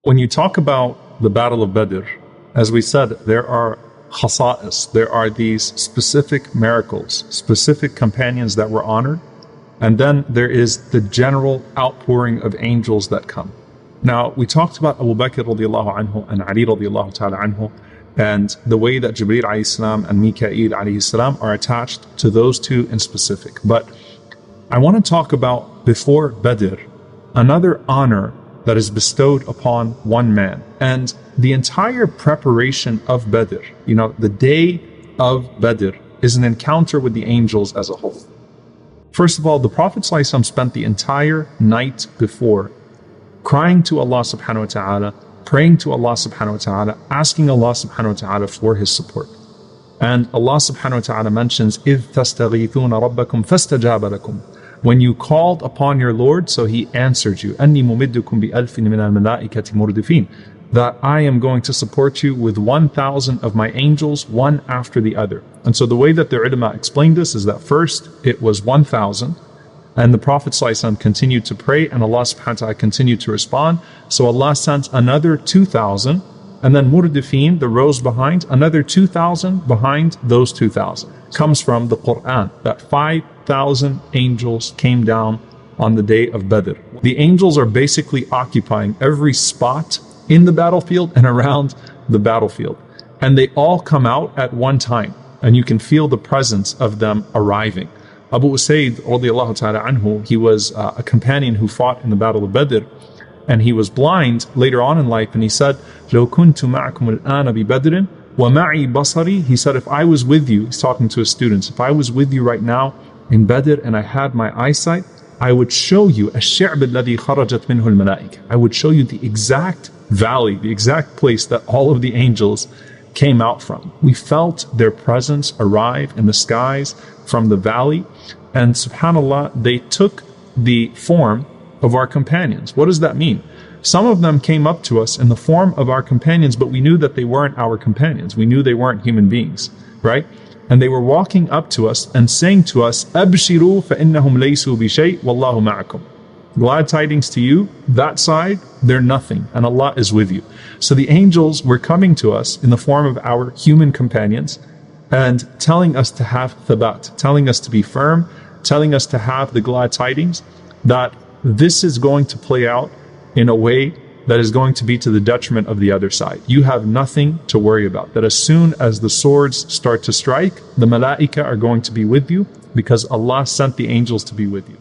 When you talk about the Battle of Badr, as we said, there are khasa'is, there are these specific miracles, specific companions that were honored, and then there is the general outpouring of angels that come. Now, we talked about Abu Bakr radiallahu anhu and Ali radiallahu ta'ala anhu, and the way that Jibreel alayhi salam and Mika'il alayhi salam are attached to those two in specific. But I want to talk about, before Badr, another honor that is bestowed upon one man. And the entire preparation of Badr, the day of Badr, is an encounter with the angels as a whole. First of all, the Prophet ﷺ spent the entire night before crying to Allah subhanahu wa ta'ala, praying to Allah subhanahu wa ta'ala, asking Allah subhanahu wa ta'ala for His support. And Allah subhanahu wa ta'ala mentions, إِذْ تَسْتَغِيثُونَ رَبَّكُمْ فَاسْتَجَابَ لَكُمْ. When you called upon your Lord, so He answered you. أَنِّي مُمِدُّكُمْ بِأَلْفٍ مِنَ الْمَلَائِكَةِ مُرْدِفِينَ. That I am going to support you with 1,000 of my angels, one after the other. And so the way that the ulama explained this is that first it was 1,000, and the Prophet ﷺ continued to pray, and Allah subhanahu wa ta'ala continued to respond. So Allah sent another 2,000, and then murdifin, the rows behind, another 2,000 behind those 2,000. Comes from the Quran, that 5,000 angels came down on the day of Badr. The angels are basically occupying every spot in the battlefield and around the battlefield. And they all come out at one time, and you can feel the presence of them arriving. Abu Usaid radiallahu ta'ala anhu, he was a companion who fought in the Battle of Badr, and he was blind later on in life, and he said, لو كنت معكم الآن ببدر ومعي بصري. He said, if I was with you, he's talking to his students, if I was with you right now in Badr and I had my eyesight, I would show you الشعب الذي خرجت منه الملائكة. I would show you the exact valley, the exact place that all of the angels came out from. We felt their presence arrive in the skies from the valley, and subhanAllah, they took the form of our companions. What does that mean? Some of them came up to us in the form of our companions, but we knew that they weren't our companions. We knew they weren't human beings, right? And they were walking up to us and saying to us, أَبْشِرُوا فَإِنَّهُمْ لَيْسُوا بِشَيْءٍ وَاللَّهُ مَعَكُمْ. Glad tidings to you, that side, they're nothing, and Allah is with you. So the angels were coming to us in the form of our human companions and telling us to have thabat, telling us to be firm, telling us to have the glad tidings that this is going to play out in a way that is going to be to the detriment of the other side. You have nothing to worry about. That as soon as the swords start to strike, the malaika are going to be with you because Allah sent the angels to be with you.